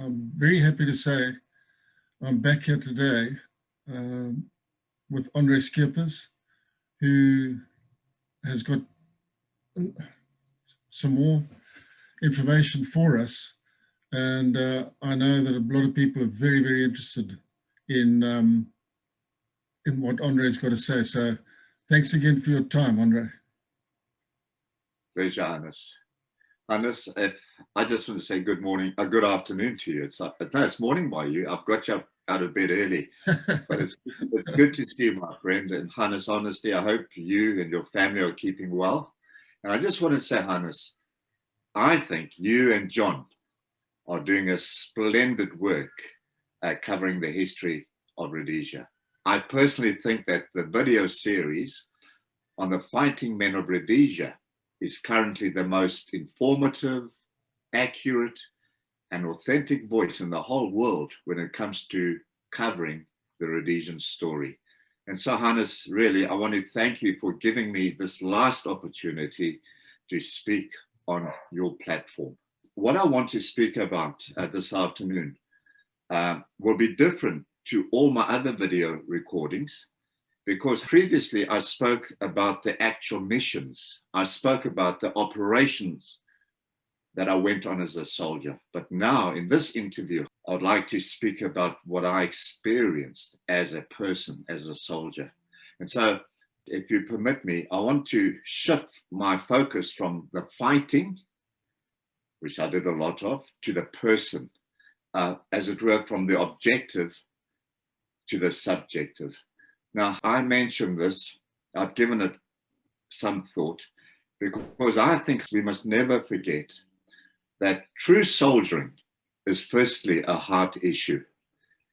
I'm very happy to say I'm back here today with Andre Scheepers, who has got some more information for us. And I know that a lot of people are very, very interested in what Andre's got to say. So thanks again for your time, Andre. Pleasure, Hannes. Hannes, I just want to say good morning, good afternoon to you. It's morning by you. I've got you up out of bed early, but it's good to see you, my friend. And Hannes, honestly, I hope you and your family are keeping well. And I just want to say, Hannes, I think you and John are doing a splendid work covering the history of Rhodesia. I personally think that the video series on the fighting men of Rhodesia is currently the most informative, accurate, and authentic voice in the whole world when it comes to covering the Rhodesian story. And so, Hannes, really, I want to thank you for giving me this last opportunity to speak on your platform. What I want to speak about this afternoon will be different to all my other video recordings, because previously I spoke about the actual missions. I spoke about the operations that I went on as a soldier. But now in this interview, I would like to speak about what I experienced as a person, as a soldier. And so if you permit me, I want to shift my focus from the fighting, which I did a lot of, to the person, as it were, from the objective to the subjective. Now, I mentioned this, I've given it some thought, because I think we must never forget that true soldiering is firstly a heart issue.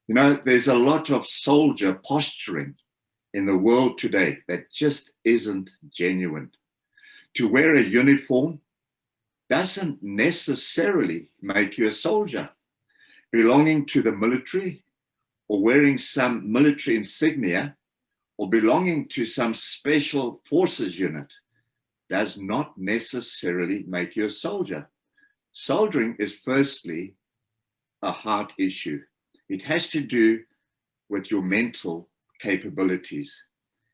You know, there's a lot of soldier posturing in the world today that just isn't genuine. To wear a uniform doesn't necessarily make you a soldier. Belonging to the military or wearing some military insignia or belonging to some special forces unit does not necessarily make you a soldier. Soldiering is firstly a heart issue. It has to do with your mental capabilities.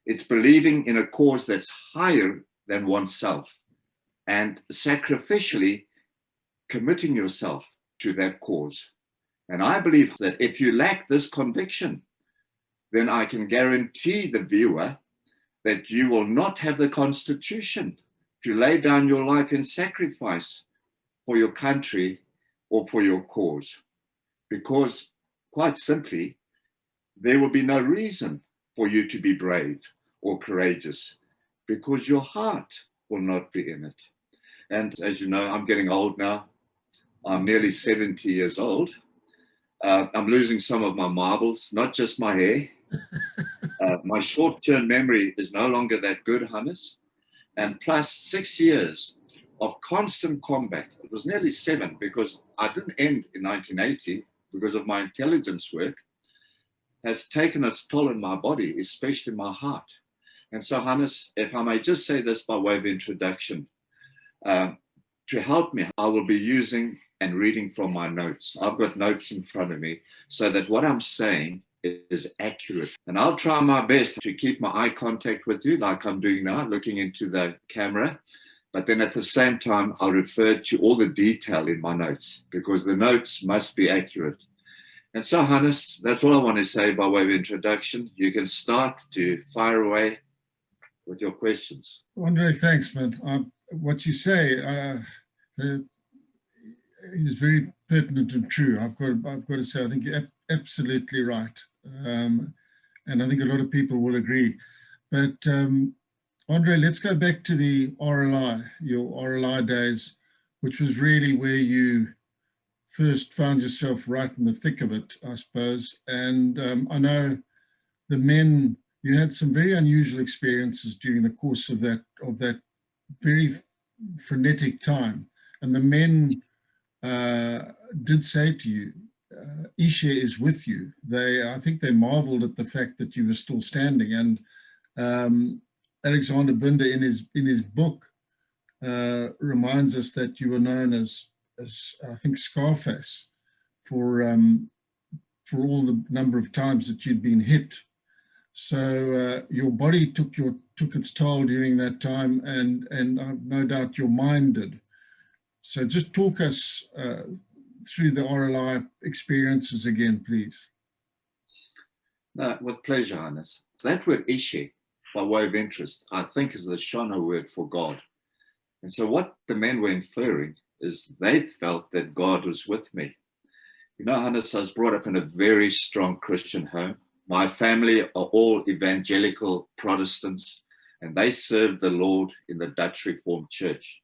It's believing in a cause that's higher than oneself and sacrificially committing yourself to that cause. And I believe that if you lack this conviction, then I can guarantee the viewer that you will not have the constitution to lay down your life in sacrifice for your country or for your cause. Because quite simply, there will be no reason for you to be brave or courageous, because your heart will not be in it. And as you know, I'm getting old now. I'm nearly 70 years old. I'm losing some of my marbles, not just my hair. My short-term memory is no longer that good, Hannes. And plus 6 years of constant combat. It was nearly 7, because I didn't end in 1980 because of my intelligence work, has taken its toll on my body, especially my heart. And so, Hannes, if I may just say this by way of introduction, to help me, I will be using and reading from my notes. I've got notes in front of me so that what I'm saying is accurate. And I'll try my best to keep my eye contact with you like I'm doing now, looking into the camera. But then at the same time, I'll refer to all the detail in my notes, because the notes must be accurate. And so, Hannes, that's all I want to say by way of introduction. You can start to fire away with your questions. Andre, thanks, man. What you say is very pertinent and true. I've got to say, I think you're absolutely right. And I think a lot of people will agree. But Andre, let's go back to the RLI, your RLI days, which was really where you first found yourself right in the thick of it, I suppose. And I know the men, you had some very unusual experiences during the course of that very frenetic time. And the men did say to you, Ishe is with you. I think they marveled at the fact that you were still standing. And Alexander Binder in his book reminds us that you were known as I think Scarface for all the number of times that you'd been hit. So your body took its toll during that time, and I've no doubt your mind did. So just talk us through the RLI experiences again, please. No, with pleasure, Hannes. That word Ishe, by way of interest, I think is the Shona word for God. And so what the men were inferring is they felt that God was with me. You know, Hannes, I was brought up in a very strong Christian home. My family are all evangelical Protestants, and they served the Lord in the Dutch Reformed Church.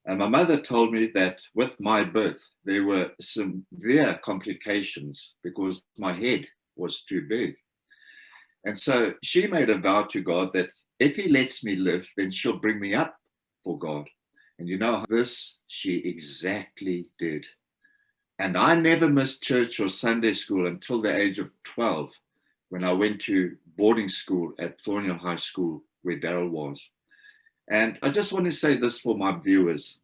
And my mother told me that with my birth, there were severe complications because my head was too big. And so she made a vow to God that if he lets me live, then she'll bring me up for God. And you know, this she exactly did. And I never missed church or Sunday school until the age of 12, when I went to boarding school at Thornhill High School, where Daryl was. And I just want to say this for my viewers.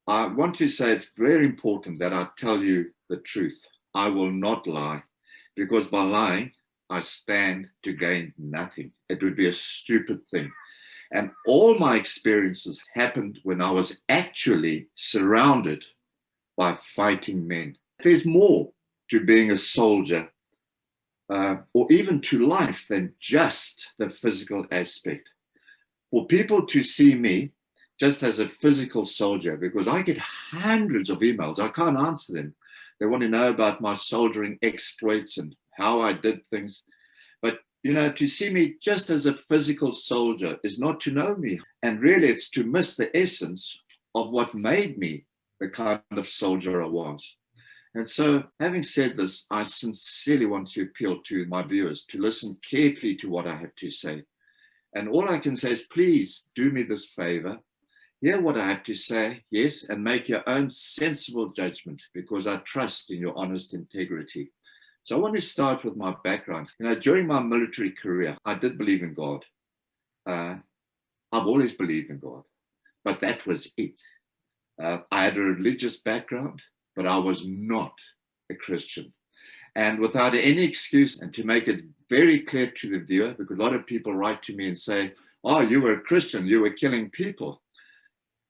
I want to say it's very important that I tell you the truth. I will not lie, because by lying, I stand to gain nothing. It would be a stupid thing. And all my experiences happened when I was actually surrounded by fighting men. There's more to being a soldier or even to life than just the physical aspect. For people to see me just as a physical soldier, because I get hundreds of emails, I can't answer them. They want to know about my soldiering exploits and how I did things. But, you know, to see me just as a physical soldier is not to know me. And really, it's to miss the essence of what made me the kind of soldier I was. And so, having said this, I sincerely want to appeal to my viewers to listen carefully to what I have to say. And all I can say is, please do me this favor. Hear what I have to say, yes, and make your own sensible judgment, because I trust in your honest integrity. So I want to start with my background. You know, during my military career, I did believe in God. I've always believed in God, but that was it. I had a religious background, but I was not a Christian. And without any excuse, and to make it very clear to the viewer, because a lot of people write to me and say, oh, you were a Christian, you were killing people.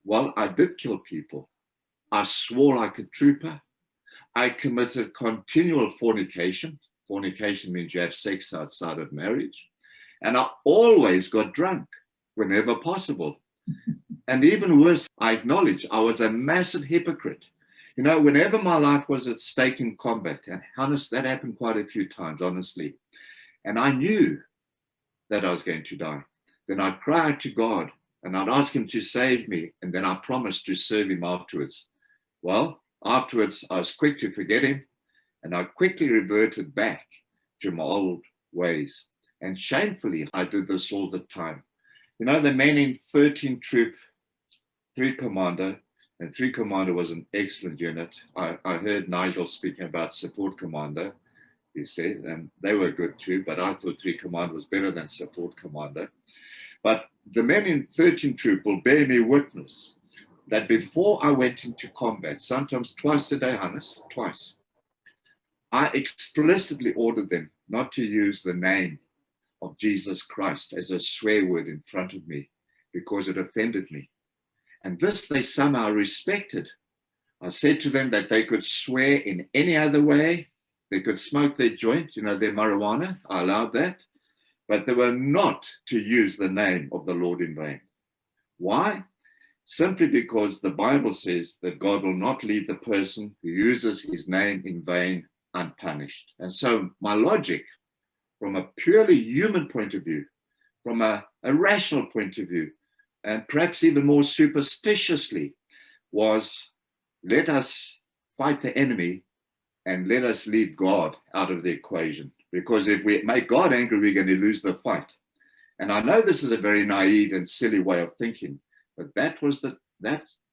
Well, I did kill people. I swore like a trooper. I committed continual fornication. Fornication means you have sex outside of marriage. And I always got drunk whenever possible. And even worse, I acknowledge I was a massive hypocrite. You know, whenever my life was at stake in combat, and Hannes, that happened quite a few times, honestly, and I knew that I was going to die, then I'd cry out to God and I'd ask him to save me, and then I promised to serve him afterwards. Well, afterwards, I was quick to forget him, and I quickly reverted back to my old ways. And shamefully, I did this all the time. You know, the men in 13 Troop, 3 Commando, and 3 Commando was an excellent unit. I heard Nigel speaking about Support Commando, he said, and they were good too, but I thought 3 Commando was better than Support Commando. But the men in 13 Troop will bear me witness that before I went into combat, sometimes twice a day, Hannes, twice, I explicitly ordered them not to use the name of Jesus Christ as a swear word in front of me, because it offended me. And this they somehow respected. I said to them that they could swear in any other way. They could smoke their joint, you know, their marijuana. I allowed that. But they were not to use the name of the Lord in vain. Why? Simply because the Bible says that God will not leave the person who uses his name in vain unpunished. And so my logic, from a purely human point of view, from a rational point of view, and perhaps even more superstitiously, was let us fight the enemy and let us leave God out of the equation. Because if we make God angry, we're going to lose the fight. And I know this is a very naive and silly way of thinking, but that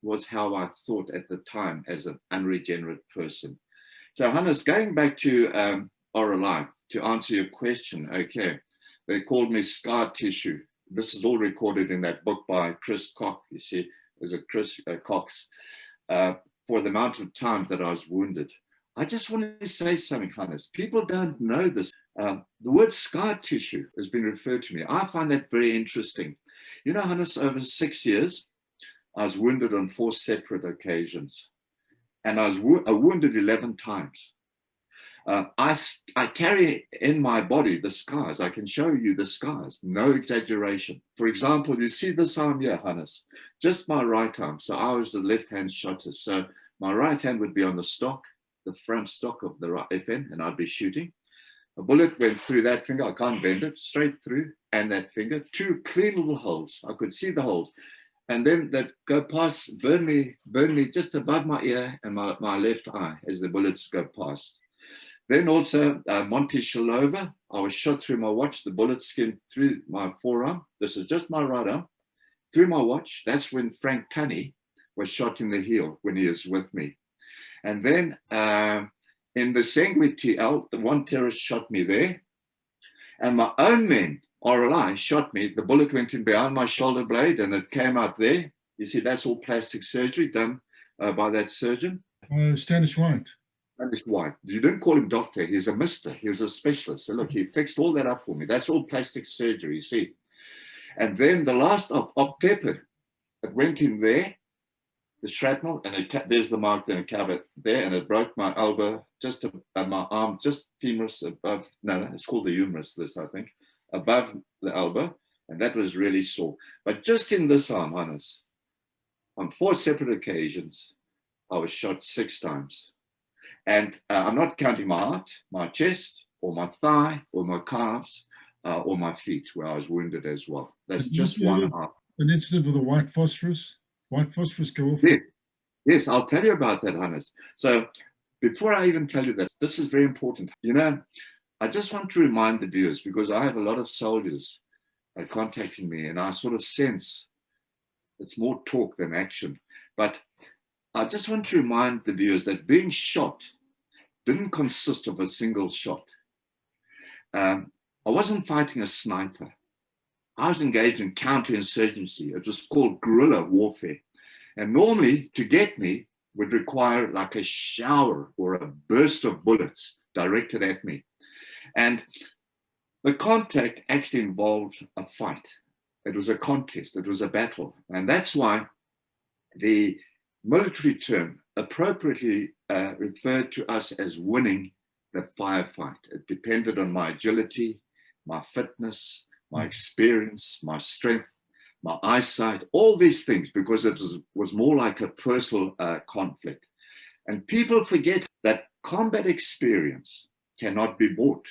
was how I thought at the time as an unregenerate person. So Hannes, going back to RLI, to answer your question, okay, they called me scar tissue. This is all recorded in that book by Chris Cox, you see, there's a Chris Cox, for the amount of times that I was wounded. I just want to say something, Hannes. People don't know this. The word scar tissue has been referred to me. I find that very interesting. You know, Hannes, over 6 years, I was wounded on 4 separate occasions, and I was wounded 11 times. I carry in my body the scars. I can show you the scars, no exaggeration. For example, you see this arm here, Hannes, just my right arm. So I was the left-hand shotter. So my right hand would be on the stock, the front stock of the right FN, and I'd be shooting. A bullet went through that finger. I can't bend it, straight through, and that finger. 2 clean little holes. I could see the holes. And then that go past, burn me just above my ear and my left eye as the bullets go past. Then also Monticello, I was shot through my watch. The bullet skinned through my forearm. This is just my right arm. Through my watch. That's when Frank Tunney was shot in the heel when he was with me. And then in the Sengwe TL, the one terrorist shot me there. And my own men, RLI, shot me. The bullet went in behind my shoulder blade and it came out there. You see, that's all plastic surgery done by that surgeon. Standish White. Hannes White. You didn't call him doctor. He's a mister. He was a specialist. So look, he fixed all that up for me. That's all plastic surgery, you see. And then the last op Pepper, it went in there, the shrapnel, and there's the mark, then it covered there, and it broke my elbow, just my arm, just femoris above, no, it's called the humerus, this, I think, above the elbow, and that was really sore. But just in this arm, Hannes, on 4 separate occasions, I was shot 6 times. And I'm not counting my heart, my chest, or my thigh, or my calves, or my feet, where I was wounded as well. That's just one arm. An incident with a white phosphorus? White phosphorus go off? Yes, yes, I'll tell you about that, Hannes. So before I even tell you that, this is very important. You know, I just want to remind the viewers, because I have a lot of soldiers contacting me, and I sort of sense it's more talk than action. But I just want to remind the viewers that being shot didn't consist of a single shot. I wasn't fighting a sniper. I was engaged in counterinsurgency. It was called guerrilla warfare. And normally, to get me would require like a shower or a burst of bullets directed at me. And the contact actually involved a fight. It was a contest. It was a battle. And that's why the military term appropriately referred to us as winning the firefight. It depended on my agility, my fitness, my experience, my strength, my eyesight, all these things, because it was more like a personal conflict. And people forget that combat experience cannot be bought,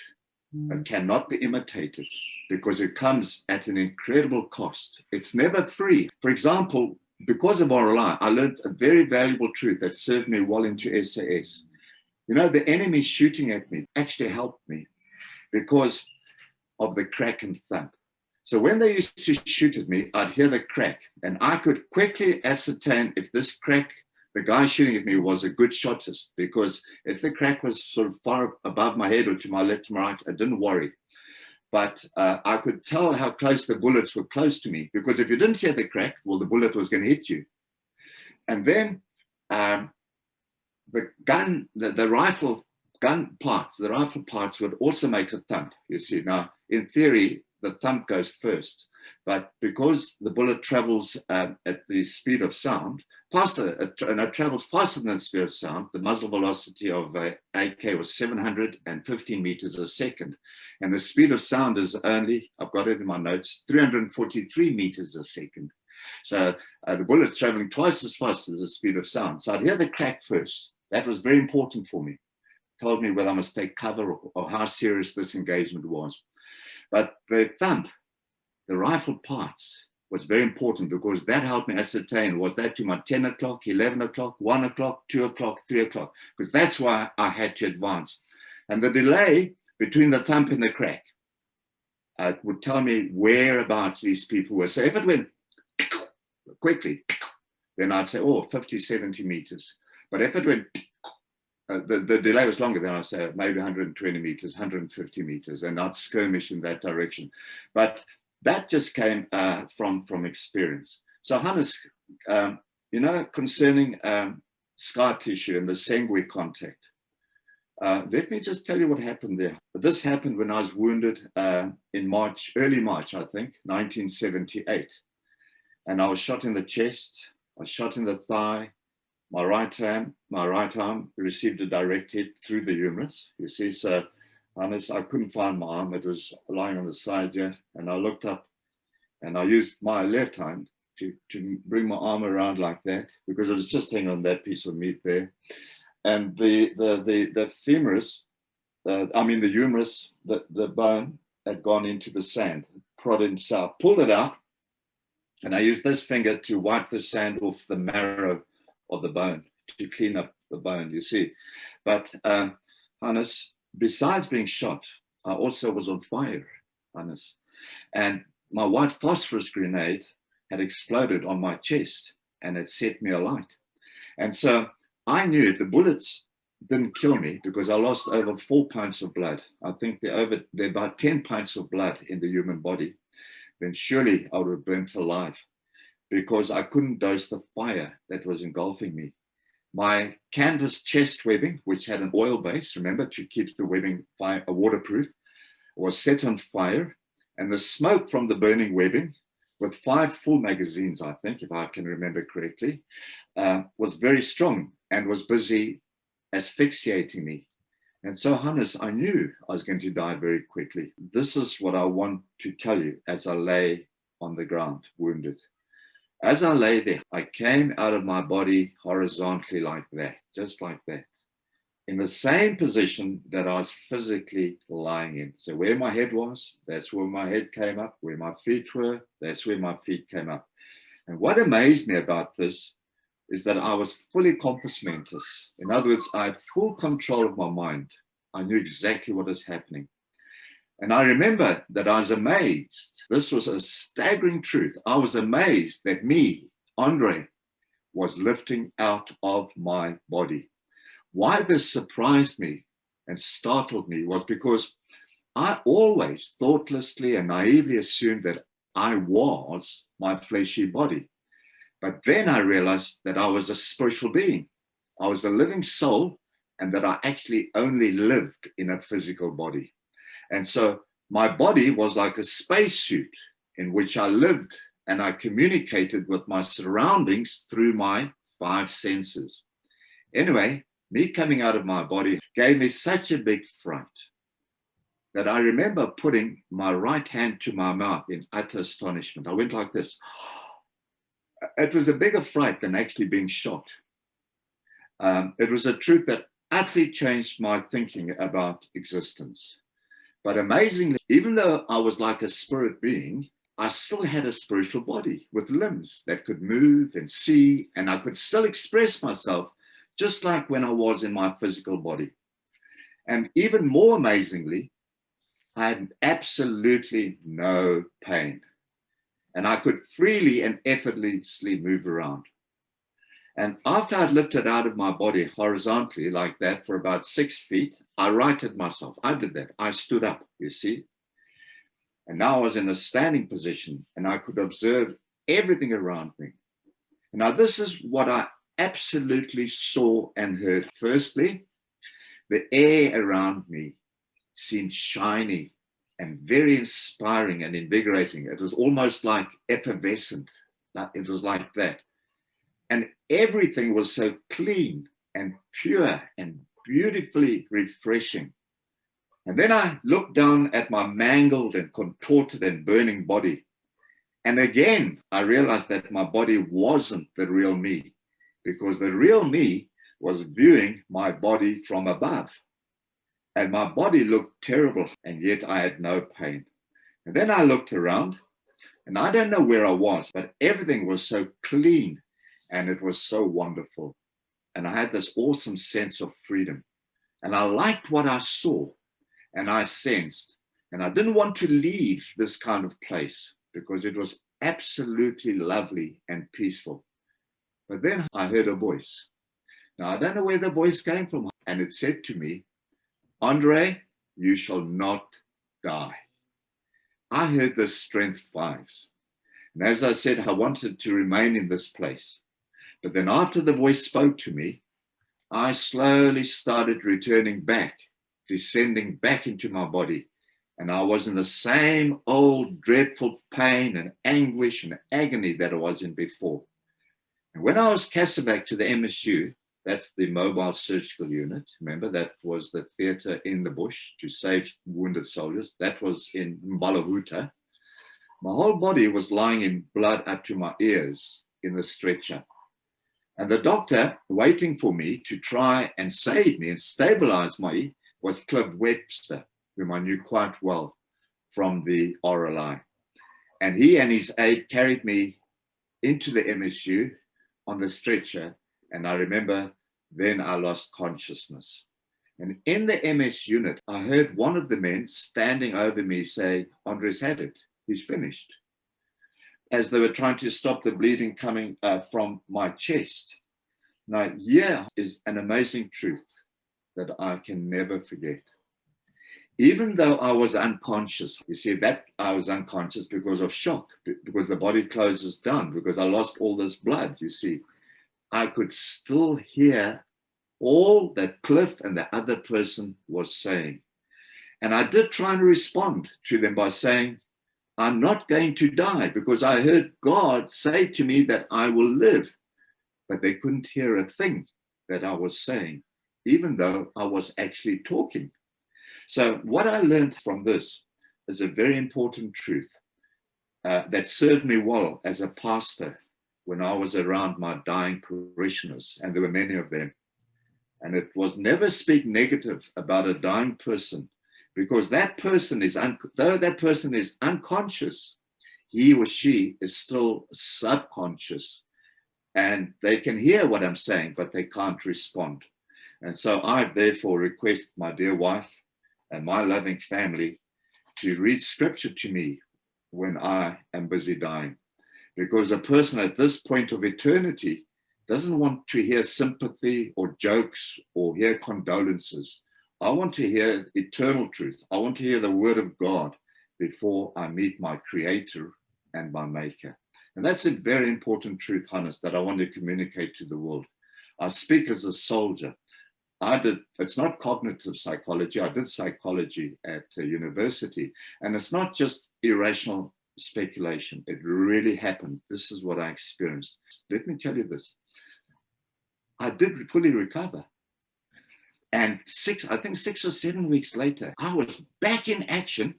it cannot be imitated, because it comes at an incredible cost. It's never free. For example, because of RLI, I learned a very valuable truth that served me well into SAS. You know, the enemy shooting at me actually helped me because of the crack and thump. So when they used to shoot at me, I'd hear the crack, and I could quickly ascertain if this crack, the guy shooting at me, was a good shotist, because if the crack was sort of far above my head or to my left, to my right, I didn't worry. But I could tell how close the bullets were close to me, because if you didn't hear the crack, well, the bullet was going to hit you. And then the gun, the rifle gun parts, the rifle parts would also make a thump, you see. Now, in theory, the thump goes first, but because the bullet travels at the speed of sound, faster, and it travels faster than the speed of sound, the muzzle velocity of AK was 715 meters a second, and the speed of sound is only, I've got it in my notes, 343 meters a second. So the bullet's traveling twice as fast as the speed of sound. So I'd hear the crack first. That was very important for me. Told me whether I must take cover or how serious this engagement was. But the thump, the rifle parts, was very important, because that helped me ascertain, was that to my 10 o'clock, 11 o'clock, 1 o'clock, 2 o'clock, 3 o'clock, because that's why I had to advance. And the delay between the thump and the crack would tell me whereabouts these people were. So if it went quickly, then I'd say, oh, 50, 70 meters. But if it went, the delay was longer, then I'd say maybe 120 meters, 150 meters, and I'd skirmish in that direction. But that just came from experience. So Hannes, you know, concerning scar tissue and the Sengwe contact, Let me just tell you what happened there. This happened when I was wounded in March, early March, I think, 1978. And I was shot in the chest, I was shot in the thigh, my right arm received a direct hit through the humerus. You see, so Hannes, I couldn't find my arm. It was lying on the side here. And I looked up and I used my left hand to bring my arm around like that, because it was just hanging on that piece of meat there. And the femurus, the humerus, the bone had gone into the sand, prodded, so I pulled it out, and I used this finger to wipe the sand off the marrow of the bone, to clean up the bone, you see. But Hannes, besides being shot, I also was on fire, Hannes. And my white phosphorus grenade had exploded on my chest and it set me alight. And so I knew if the bullets didn't kill me, because I lost over 4 pints of blood, I think there are about 10 pints of blood in the human body, then surely I would have burnt alive, because I couldn't dose the fire that was engulfing me. My canvas chest webbing, which had an oil base, remember, to keep the webbing waterproof, was set on fire, and the smoke from the burning webbing, with 5 full magazines, I think, if I can remember correctly, was very strong and was busy asphyxiating me. And so, Hannes, I knew I was going to die very quickly. This is what I want to tell you as I lay on the ground, wounded. As I lay there, I came out of my body horizontally like that, just like that, in the same position that I was physically lying in. So where my head was, that's where my head came up. Where my feet were, that's where my feet came up. And what amazed me about this is that I was fully compos mentis. In other words, I had full control of my mind. I knew exactly what was happening. And I remember that I was amazed. This was a staggering truth. I was amazed that me, Andre, was lifting out of my body. Why this surprised me and startled me was because I always thoughtlessly and naively assumed that I was my fleshy body. But then I realized that I was a spiritual being. I was a living soul, and that I actually only lived in a physical body. And so my body was like a spacesuit in which I lived, and I communicated with my surroundings through my 5 senses. Anyway, me coming out of my body gave me such a big fright that I remember putting my right hand to my mouth in utter astonishment. I went like this. It was a bigger fright than actually being shot. It was a truth that utterly changed my thinking about existence. But amazingly, even though I was like a spirit being, I still had a spiritual body with limbs that could move and see, and I could still express myself just like when I was in my physical body. And even more amazingly, I had absolutely no pain. And I could freely and effortlessly move around. And after I'd lifted out of my body horizontally like that for about 6 feet, I righted myself. I did that. I stood up, you see. And now I was in a standing position and I could observe everything around me. Now, this is what I absolutely saw and heard. Firstly, the air around me seemed shiny and very inspiring and invigorating. It was almost like effervescent. It was like that. And everything was so clean and pure and beautifully refreshing. And then I looked down at my mangled and contorted and burning body. And again, I realized that my body wasn't the real me, because the real me was viewing my body from above. And my body looked terrible, and yet I had no pain. And then I looked around, and I don't know where I was, but everything was so clean, and it was so wonderful. And I had this awesome sense of freedom. And I liked what I saw, and I sensed. And I didn't want to leave this kind of place, because it was absolutely lovely and peaceful. But then I heard a voice. Now, I don't know where the voice came from. And it said to me, Andre, you shall not die. I heard the strength 5s. And as I said, I wanted to remain in this place. But then after the voice spoke to me, I slowly started returning back, descending back into my body. And I was in the same old dreadful pain and anguish and agony that I was in before. And when I was cast back to the MSU, that's the mobile surgical unit. Remember, that was the theater in the bush to save wounded soldiers. That was in Mbalahuta. My whole body was lying in blood up to my ears in the stretcher. And the doctor waiting for me to try and save me and stabilize me was Cliff Webster, whom I knew quite well from the RLI. And he and his aide carried me into the MSU on the stretcher. And I remember then I lost consciousness. And in the MS unit, I heard one of the men standing over me say, Andre's had it, he's finished. As they were trying to stop the bleeding coming from my chest. Now, here is an amazing truth that I can never forget. Even though I was unconscious, you see that I was unconscious because of shock, because the body closes down, because I lost all this blood, you see. I could still hear all that Cliff and the other person was saying. And I did try and respond to them by saying, I'm not going to die, because I heard God say to me that I will live. But they couldn't hear a thing that I was saying, even though I was actually talking. So what I learned from this is a very important truth that served me well as a pastor when I was around my dying parishioners, and there were many of them. And it was never speak negative about a dying person, because that person is, though that person is unconscious, he or she is still subconscious. And they can hear what I'm saying, but they can't respond. And so I therefore request my dear wife and my loving family to read scripture to me when I am busy dying. Because a person at this point of eternity doesn't want to hear sympathy or jokes or hear condolences. I want to hear eternal truth. I want to hear the word of God before I meet my creator and my maker. And that's a very important truth, Hannes, that I want to communicate to the world. I speak as a soldier. It's not cognitive psychology. I did psychology at university. And it's not just irrational speculation. It really happened. This is what I experienced. Let me tell you this. I did fully recover. And 6 or 7 weeks later, I was back in action,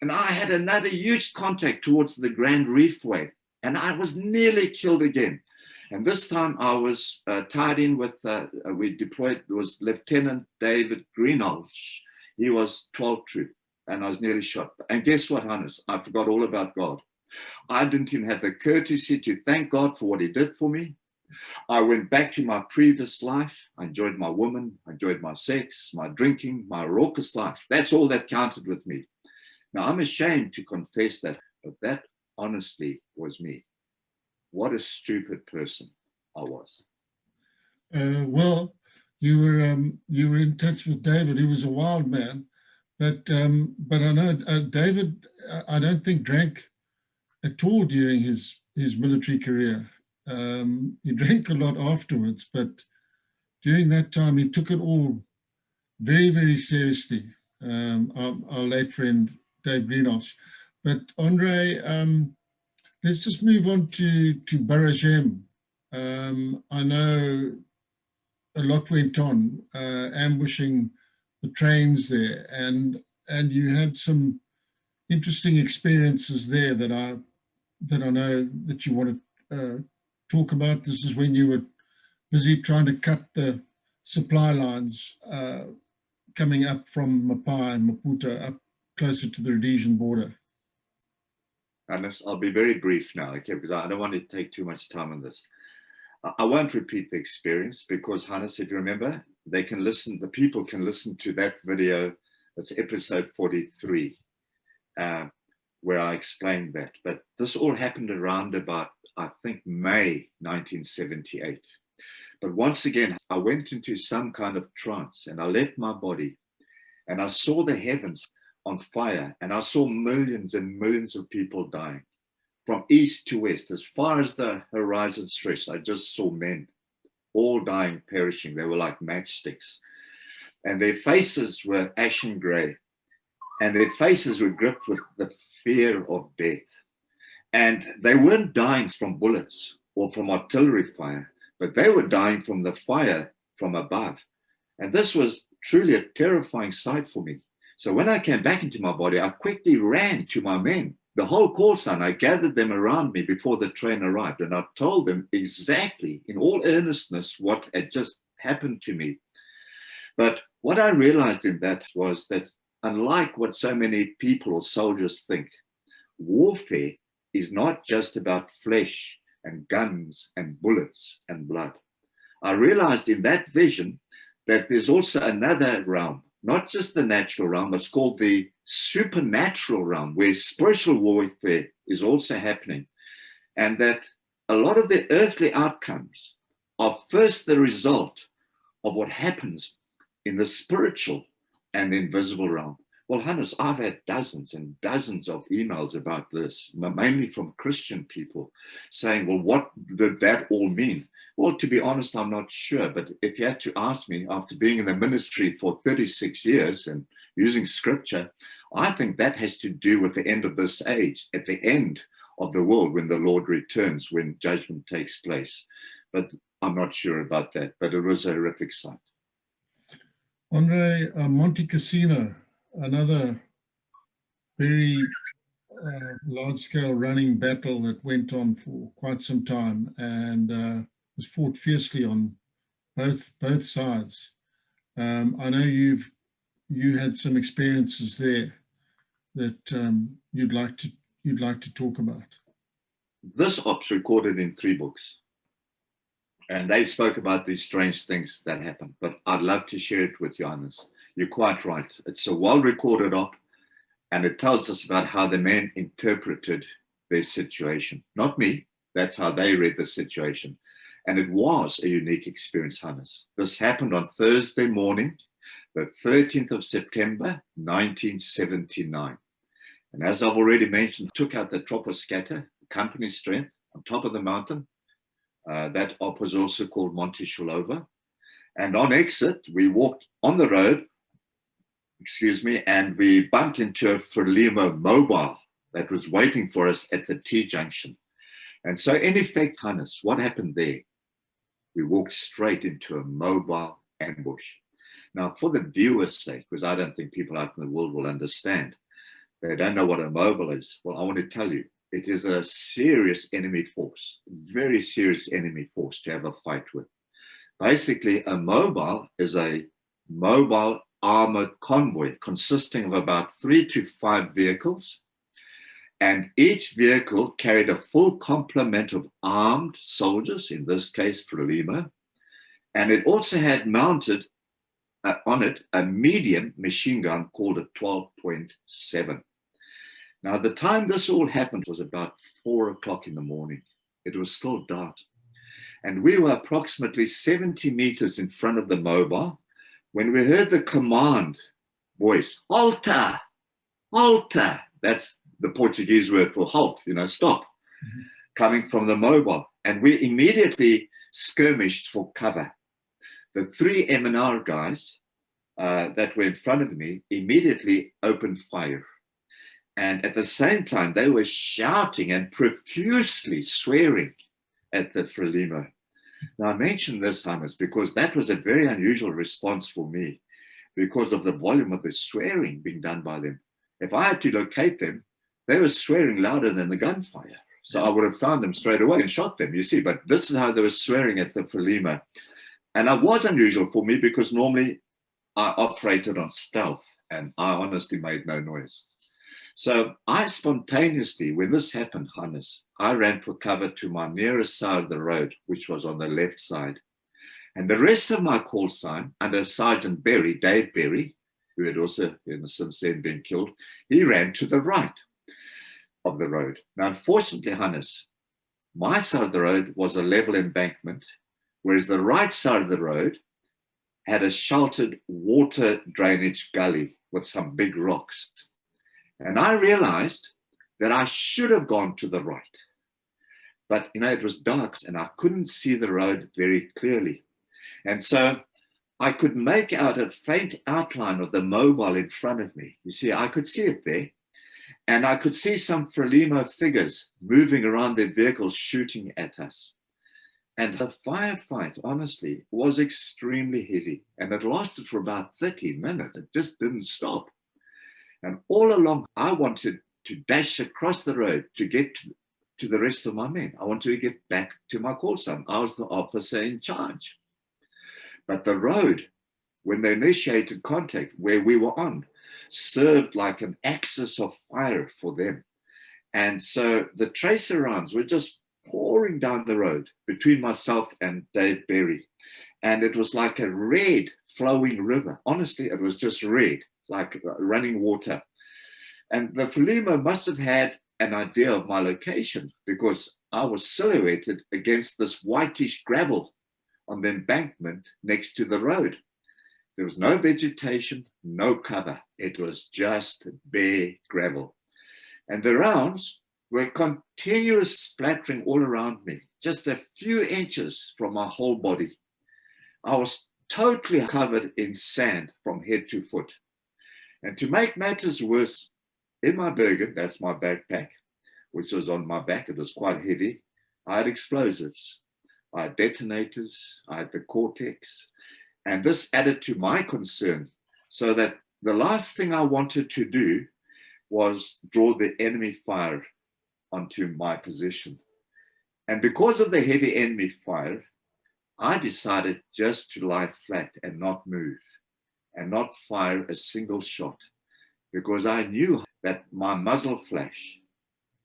and I had another huge contact towards the Grand Reefway, and I was nearly killed again. And this time I was tied in with, we deployed, it was Lieutenant David Greenhalgh. He was 12th Troop, and I was nearly shot. And guess what, Hannes? I forgot all about God. I didn't even have the courtesy to thank God for what he did for me. I went back to my previous life. I enjoyed my woman, I enjoyed my sex, my drinking, my raucous life. That's all that counted with me. Now, I'm ashamed to confess that, but that honestly was me. What a stupid person I was. Well, you were in touch with David. He was a wild man, but I know David. I don't think drank at all during his military career. He drank a lot afterwards, but during that time he took it all very, very seriously. Our late friend Dave Greenhalgh. But Andre, let's just move on to Barajem. I know a lot went on, ambushing the trains there, and you had some interesting experiences there that I know that you want to talk about. This is when you were busy trying to cut the supply lines coming up from Mapai and Maputo up closer to the Rhodesian border. Hannes, I'll be very brief now, okay, because I don't want to take too much time on this. I won't repeat the experience because, Hannes, if you remember, they can listen, the people can listen to that video. That's episode 43, where I explained that. But this all happened around about, I think, May 1978. But once again, I went into some kind of trance and I left my body and I saw the heavens on fire and I saw millions and millions of people dying from east to west. As far as the horizon stretched, I just saw men. all dying, perishing. They were like matchsticks. And their faces were ashen gray. And their faces were gripped with the fear of death. And they weren't dying from bullets or from artillery fire, but they were dying from the fire from above. And this was truly a terrifying sight for me. So when I came back into my body, I quickly ran to my men. The whole call sign, I gathered them around me before the train arrived, and I told them exactly, in all earnestness, what had just happened to me. But what I realized in that was that, unlike what so many people or soldiers think, warfare is not just about flesh and guns and bullets and blood. I realized in that vision that there's also another realm, not just the natural realm, it's called the supernatural realm, where spiritual warfare is also happening. And that a lot of the earthly outcomes are first the result of what happens in the spiritual and the invisible realm. Well, Hannes, I've had dozens and dozens of emails about this, mainly from Christian people saying, well, what did that all mean? Well, to be honest, I'm not sure. But if you had to ask me, after being in the ministry for 36 years and using scripture, I think that has to do with the end of this age, at the end of the world, when the Lord returns, when judgment takes place. But I'm not sure about that. But it was a horrific sight. Andre, Monte Cassino, another very large-scale running battle that went on for quite some time and was fought fiercely on both sides. I know you had some experiences there that you'd like to talk about. This ops recorded in 3 books. And they spoke about these strange things that happened. But I'd love to share it with you, Hannes. You're quite right. It's a well-recorded op, and it tells us about how the men interpreted their situation. Not me. That's how they read the situation. And it was a unique experience, Hannes. This happened on Thursday morning, the 13th of September, 1979. And as I've already mentioned, took out the Tropper Scatter, company strength, on top of the mountain. That op was also called Monte Shalova. And on exit, we walked on the road, and we bumped into a Frelimo mobile that was waiting for us at the T-junction. And so in effect, Hannes, what happened there? We walked straight into a mobile ambush. Now, for the viewer's sake, because I don't think people out in the world will understand, they don't know what a mobile is. Well, I want to tell you, it is a serious enemy force, very serious enemy force to have a fight with. Basically, a mobile is a mobile armored convoy consisting of about 3 to 5 vehicles. And each vehicle carried a full complement of armed soldiers, in this case, Frelimo. And it also had mounted on it a medium machine gun called a 12.7. Now, the time this all happened was about 4 o'clock in the morning. It was still dark. And we were approximately 70 meters in front of the mobile when we heard the command voice, "Halta, halta." That's the Portuguese word for halt, stop, coming from the mobile. And we immediately skirmished for cover. The 3 MNR guys that were in front of me immediately opened fire. And at the same time, they were shouting and profusely swearing at the Frelimo. Now, I mention this, Hannes, because that was a very unusual response for me because of the volume of the swearing being done by them. If I had to locate them, they were swearing louder than the gunfire. So I would have found them straight away and shot them, you see. But this is how they were swearing at the Frelimo. And it was unusual for me because normally I operated on stealth and I honestly made no noise. So I spontaneously, when this happened, Hannes, I ran for cover to my nearest side of the road, which was on the left side. And the rest of my call sign, under Sergeant Berry, Dave Berry, who had also since then been killed, he ran to the right of the road. Now, unfortunately, Hannes, my side of the road was a level embankment, whereas the right side of the road had a sheltered water drainage gully with some big rocks. And I realized that I should have gone to the right. But, it was dark and I couldn't see the road very clearly. And so I could make out a faint outline of the mobile in front of me. You see, I could see it there. And I could see some Frelimo figures moving around their vehicles, shooting at us. And the firefight, honestly, was extremely heavy. And it lasted for about 30 minutes. It just didn't stop. And all along, I wanted to dash across the road to get to the rest of my men. I wanted to get back to my call sign. I was the officer in charge. But the road, when they initiated contact, where we were on, served like an axis of fire for them. And so the tracer rounds were just pouring down the road between myself and Dave Berry. And it was like a red flowing river. Honestly, it was just red, like running water. And the Frelimo must have had an idea of my location because I was silhouetted against this whitish gravel on the embankment next to the road. There was no vegetation, no cover. It was just bare gravel. And the rounds were continuous splattering all around me, just a few inches from my whole body. I was totally covered in sand from head to foot. And to make matters worse, in my Bergen, that's my backpack, which was on my back, it was quite heavy, I had explosives. I had detonators, I had the Cortex, and this added to my concern, so that the last thing I wanted to do was draw the enemy fire onto my position. And because of the heavy enemy fire, I decided just to lie flat and not move and not fire a single shot, because I knew that my muzzle flash,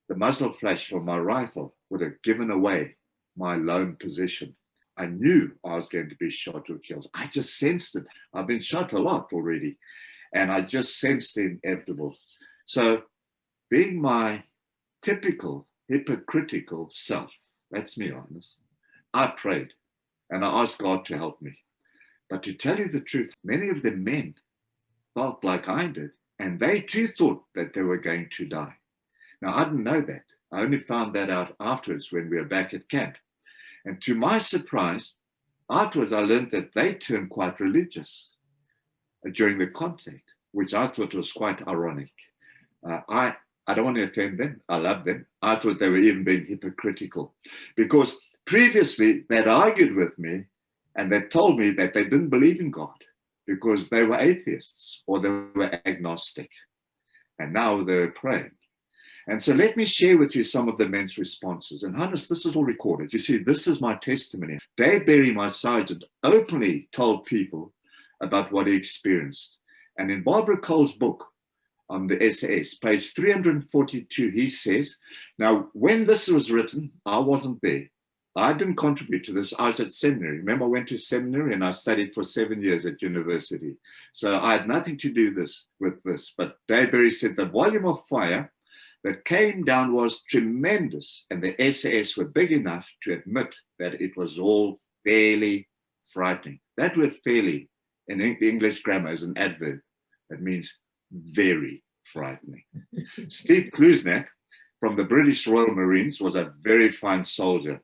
the muzzle flash from my rifle, would have given away my lone position. I knew I was going to be shot or killed. I just sensed it. I've been shot a lot already, and I just sensed the inevitable. So being my typical hypocritical self, that's me, Hannes, I prayed and I asked God to help me. But to tell you the truth, many of the men felt like I did, and they too thought that they were going to die. Now, I didn't know that. I only found that out afterwards when we were back at camp. And to my surprise, afterwards I learned that they turned quite religious during the contact, which I thought was quite ironic. I don't want to offend them. I love them. I thought they were even being hypocritical because previously they'd argued with me and they told me that they didn't believe in God because they were atheists or they were agnostic. And now they're praying. And so let me share with you some of the men's responses. And Hannes, this is all recorded. You see, this is my testimony. Dave Berry, my sergeant, openly told people about what he experienced. And in Barbara Cole's book on the SAS, page 342, he says, now, when this was written, I wasn't there. I didn't contribute to this. I was at seminary. Remember, I went to seminary and I studied for 7 years at university. So I had nothing to do with this. But Dave Berry said the volume of fire that came down was tremendous, and the SAS were big enough to admit that it was all fairly frightening. That word fairly in English grammar is an adverb. That means very frightening. Steve Klusnak from the British Royal Marines was a very fine soldier,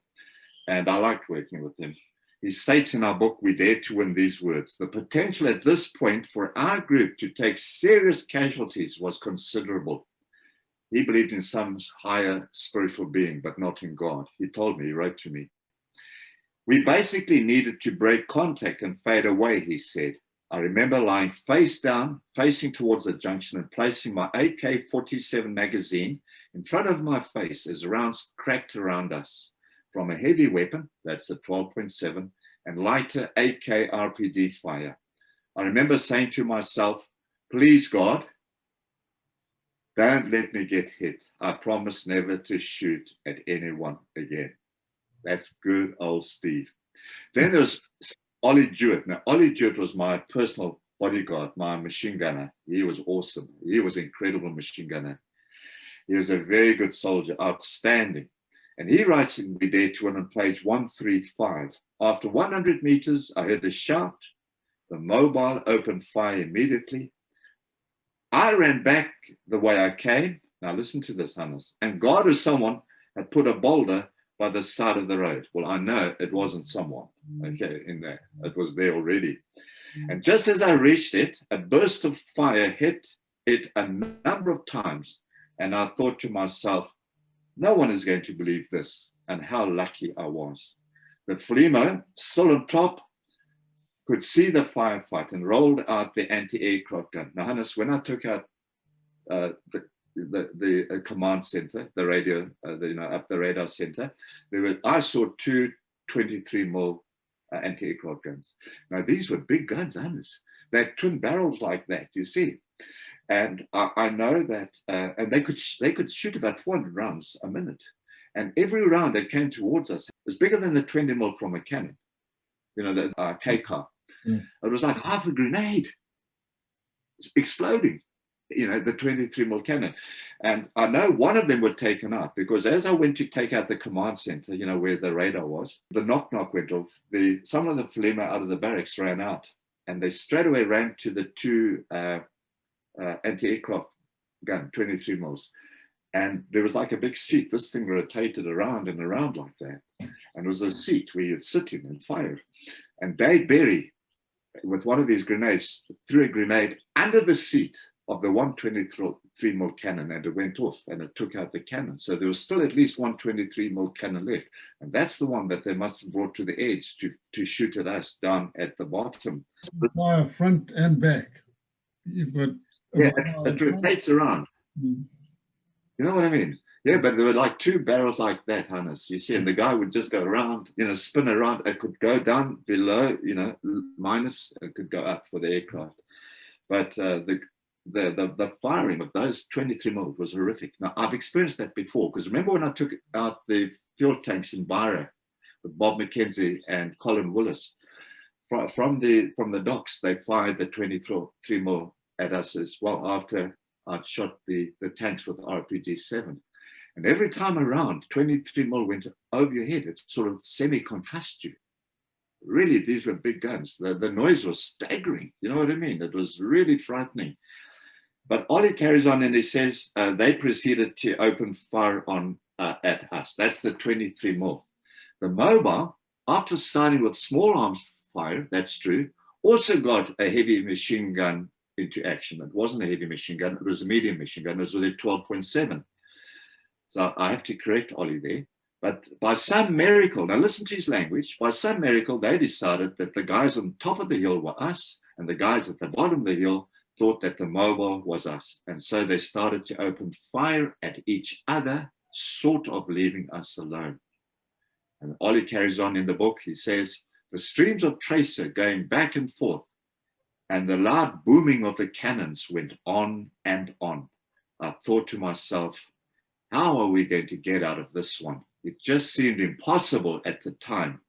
and I liked working with him. He states in our book, We Dare to Win, these words: the potential at this point for our group to take serious casualties was considerable. He believed in some higher spiritual being, but not in God. He told me, he wrote to me. We basically needed to break contact and fade away, he said. I remember lying face down, facing towards the junction and placing my AK-47 magazine in front of my face as rounds cracked around us from a heavy weapon, that's a 12.7, and lighter AK RPD fire. I remember saying to myself, please God, don't let me get hit. I promise never to shoot at anyone again. That's good old Steve. Then there's Ollie Jewett. Now, Ollie Jewett was my personal bodyguard, my machine gunner. He was awesome. He was an incredible machine gunner. He was a very good soldier, outstanding. And he writes in We Dare to Win on page 135. After 100 meters, I heard a shout. The mobile opened fire immediately. I ran back the way I came. Now listen to this, Hannes. And God or someone had put a boulder by the side of the road. Well, I know it wasn't someone, okay, in there. It was there already. And just as I reached it, a burst of fire hit it a number of times. And I thought to myself, no one is going to believe this, and how lucky I was. The Flemo, still on top, could see the firefight and rolled out the anti-aircraft gun. Now, Hannes, when I took out the command center, the radio, up the radar center, I saw two 23 mil anti-aircraft guns. Now, these were big guns, Hannes. They had twin barrels like that, you see. And I know that, and they could shoot about 400 rounds a minute. And every round that came towards us was bigger than the 20 mil from a cannon, the K-car. Mm. It was like half a grenade exploding, the 23 mil cannon. And I know one of them were taken out because as I went to take out the command center, where the radar was, the knock-knock went off. Some of the Flemo out of the barracks ran out, and they straight away ran to the two anti-aircraft gun, 23 mils. And there was like a big seat. This thing rotated around and around like that. And it was a seat where you'd sit in and fire. And Dave Berry, with one of his grenades, threw a grenade under the seat of the 123 mil cannon, and it went off and it took out the cannon. So there was still at least 123 mil cannon left. And that's the one that they must have brought to the edge to shoot at us down at the bottom. Fire front and back. You've got... Yeah, it rotates around. Mm. You know what I mean? Yeah, but there were like two barrels like that, Hannes, you see, and the guy would just go around, spin around. It could go down below, minus, it could go up for the aircraft. But the firing of those 23 mil was horrific. Now, I've experienced that before, because remember when I took out the fuel tanks in Byra with Bob McKenzie and Colin Willis, from the docks, they fired the 23 mil at us as well after I'd shot the tanks with RPG-7. And every time around, 23 mil went over your head. It sort of semi-concussed you. Really, these were big guns. The noise was staggering. You know what I mean? It was really frightening. But Ollie carries on and he says they proceeded to open fire at us. That's the 23 mil. The mobile, after starting with small arms fire, that's true, also got a heavy machine gun into action. It wasn't a heavy machine gun, it was a medium machine gun. It was with a 12.7. So I have to correct Ollie there. But by some miracle, now listen to his language, by some miracle, they decided that the guys on top of the hill were us, and the guys at the bottom of the hill thought that the mobile was us. And so they started to open fire at each other, sort of leaving us alone. And Ollie carries on in the book, he says, the streams of tracer going back and forth, and the loud booming of the cannons went on and on. I thought to myself, how are we going to get out of this one? It just seemed impossible at the time.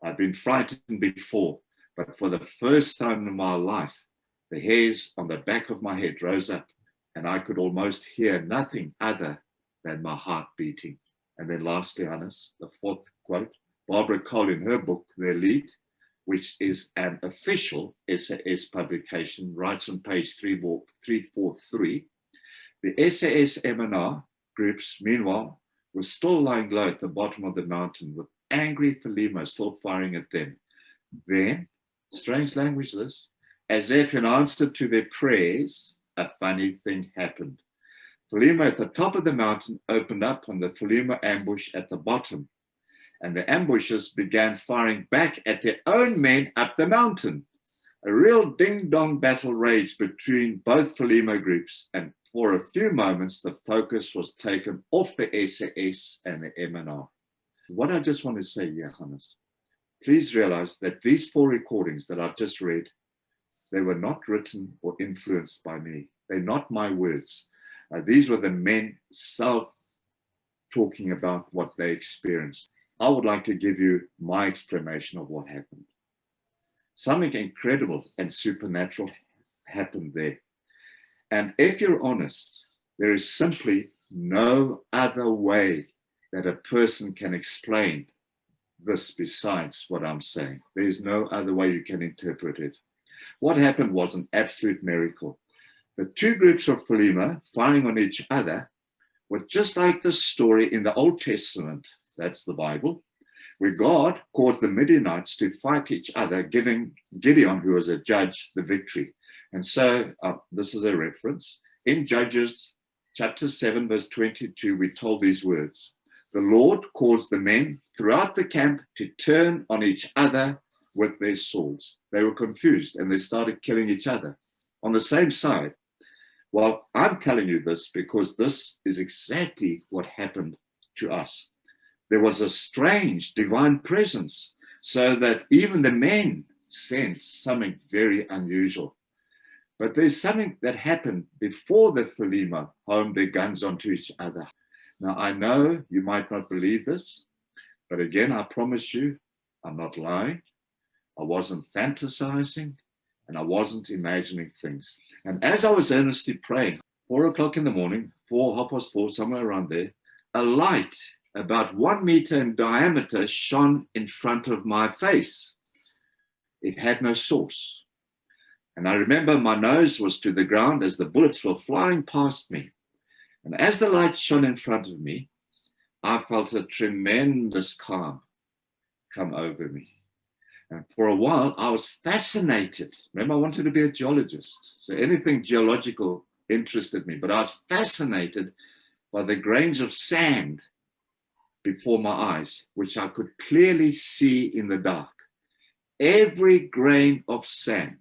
I've been frightened before, but for the first time in my life, the hairs on the back of my head rose up, and I could almost hear nothing other than my heart beating. And then lastly, Hannes, the fourth quote, Barbara Cole in her book, The Elite, which is an official SAS publication, writes on page 343, the SAS MNR groups, meanwhile, were still lying low at the bottom of the mountain with angry Flemo still firing at them. Then, strange language this, as if in answer to their prayers, a funny thing happened. Flemo at the top of the mountain opened up on the Flemo ambush at the bottom, and the ambushers began firing back at their own men up the mountain. A real ding-dong battle raged between both Flemo groups, and for a few moments, the focus was taken off the SAS and the MNR. What I just want to say here, Hannes, please realize that these 4 recordings that I've just read, they were not written or influenced by me. They're not my words. These were the men talking about what they experienced. I would like to give you my explanation of what happened. Something incredible and supernatural happened there. And if you're honest, there is simply no other way that a person can explain this besides what I'm saying. There's no other way you can interpret it. What happened was an absolute miracle. The 2 groups of Flemo firing on each other were just like the story in the Old Testament that's the Bible, where God caused the Midianites to fight each other, giving Gideon, who was a judge, the victory. And so this is a reference. In Judges chapter 7, verse 22, we told these words. The Lord caused the men throughout the camp to turn on each other with their swords. They were confused and they started killing each other on the same side. Well, I'm telling you this because this is exactly what happened to us. There was a strange divine presence so that even the men sensed something very unusual. But there's something that happened before the Philima homed their guns onto each other. Now, I know you might not believe this, but again, I promise you, I'm not lying. I wasn't fantasizing and I wasn't imagining things. And as I was earnestly praying, 4 o'clock in the morning, 4:30, somewhere around there, a light about 1 meter in diameter shone in front of my face. It had no source. And I remember my nose was to the ground as the bullets were flying past me. And as the light shone in front of me, I felt a tremendous calm come over me. And for a while, I was fascinated. Remember, I wanted to be a geologist. So anything geological interested me. But I was fascinated by the grains of sand before my eyes, which I could clearly see in the dark. Every grain of sand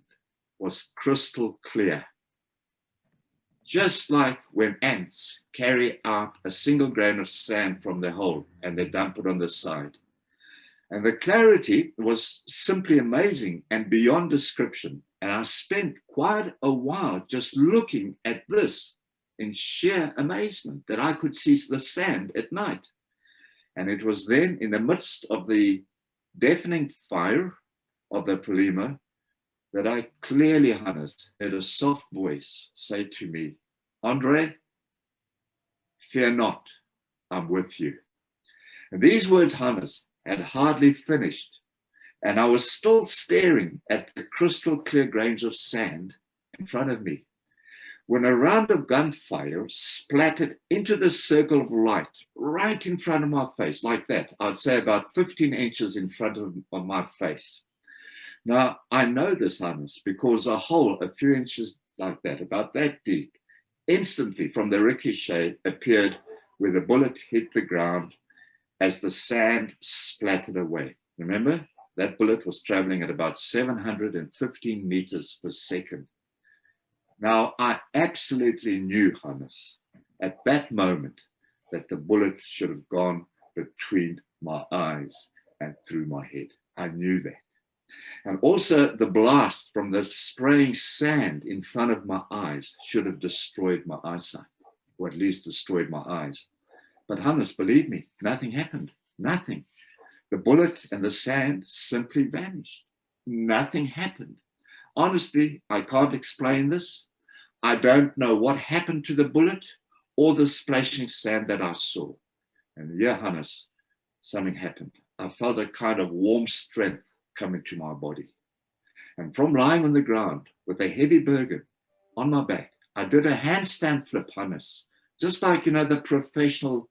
was crystal clear. Just like when ants carry out a single grain of sand from their hole and they dump it on the side. And the clarity was simply amazing and beyond description. And I spent quite a while just looking at this in sheer amazement that I could see the sand at night. And it was then in the midst of the deafening fire of the Philima that I clearly, Hannes, heard a soft voice say to me, Andre, fear not, I'm with you. And these words, Hannes, had hardly finished, and I was still staring at the crystal clear grains of sand in front of me, when a round of gunfire splattered into the circle of light right in front of my face, like that. I'd say about 15 inches in front of my face. Now, I know this, Hannes, because a hole a few inches like that, about that deep, instantly from the ricochet appeared where the bullet hit the ground as the sand splattered away. Remember, that bullet was traveling at about 715 meters per second. Now, I absolutely knew, Hannes, at that moment that the bullet should have gone between my eyes and through my head. I knew that. And also the blast from the spraying sand in front of my eyes should have destroyed my eyesight, or at least destroyed my eyes. But Hannes, believe me, nothing happened. Nothing. The bullet and the sand simply vanished. Nothing happened. Honestly, I can't explain this. I don't know what happened to the bullet or the splashing sand that I saw. And yeah, Hannes, something happened. I felt a kind of warm strength come into my body. And from lying on the ground with a heavy burden on my back, I did a handstand flip, Hannes, just like, the professional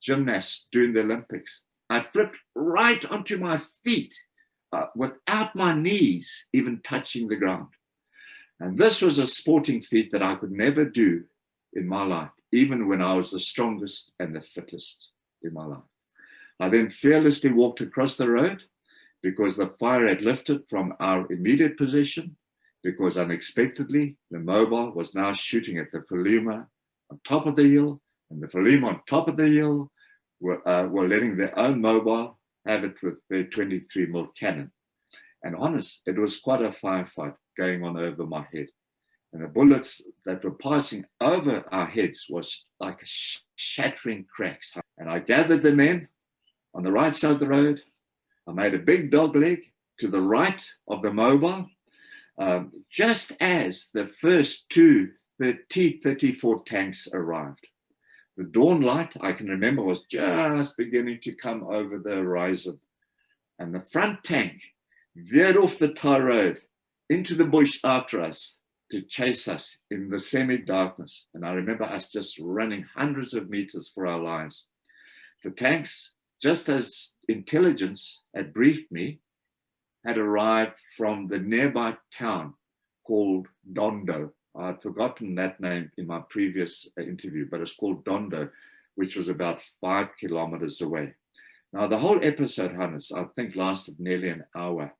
gymnasts doing the Olympics. I flipped right onto my feet without my knees even touching the ground. And this was a sporting feat that I could never do in my life, even when I was the strongest and the fittest in my life. I then fearlessly walked across the road because the fire had lifted from our immediate position, because unexpectedly the mobile was now shooting at the Philima on top of the hill, and the Philima on top of the hill were letting their own mobile have it with their 23mm cannon. And honest, it was quite a firefight going on over my head. And the bullets that were passing over our heads was like shattering cracks. And I gathered the men on the right side of the road. I made a big dog leg to the right of the mobile, just as the first two T-34 tanks arrived. The dawn light, I can remember, was just beginning to come over the horizon. And the front tank veered off the tar road into the bush after us to chase us in the semi-darkness. And I remember us just running hundreds of meters for our lives. The tanks just as intelligence had briefed me, had arrived from the nearby town called Dondo. I'd forgotten that name in my previous interview, but it's called Dondo, which was about 5 kilometers away. Now, the whole episode, Hannes, I think lasted nearly an hour.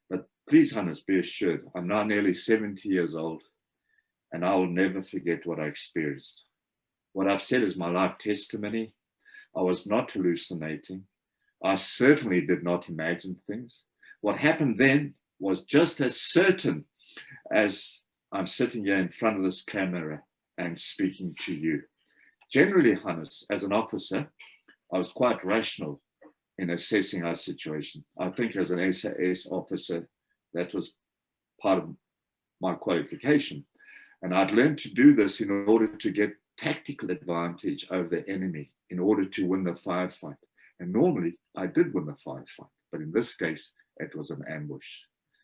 But please, Hannes, be assured, I'm now nearly 70 years old, and I will never forget what I experienced. What I've said is my life testimony. I was not hallucinating. I certainly did not imagine things. What happened then was just as certain as I'm sitting here in front of this camera and speaking to you. Generally, Hannes, as an officer, I was quite rational in assessing our situation. I think as an SAS officer, that was part of my qualification. And I'd learned to do this in order to get tactical advantage over the enemy in order to win the firefight. And normally I did win the firefight, but in this case, it was an ambush.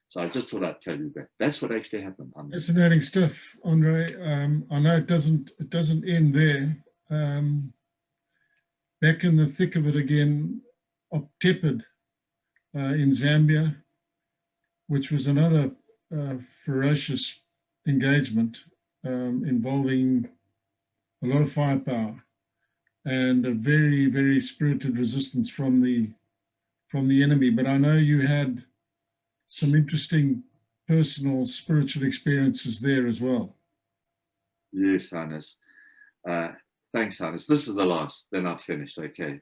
So I just thought I'd tell you that. That's what actually happened. Fascinating stuff, Andre. I know it doesn't end there. Back in the thick of it again, Op Tepid in Zambia, which was another ferocious engagement involving a lot of firepower and a very, very spirited resistance from the enemy. But I know you had some interesting personal spiritual experiences there as well. Yes, Hannes. Thanks, Hannes. This is the last, then I've finished. Okay,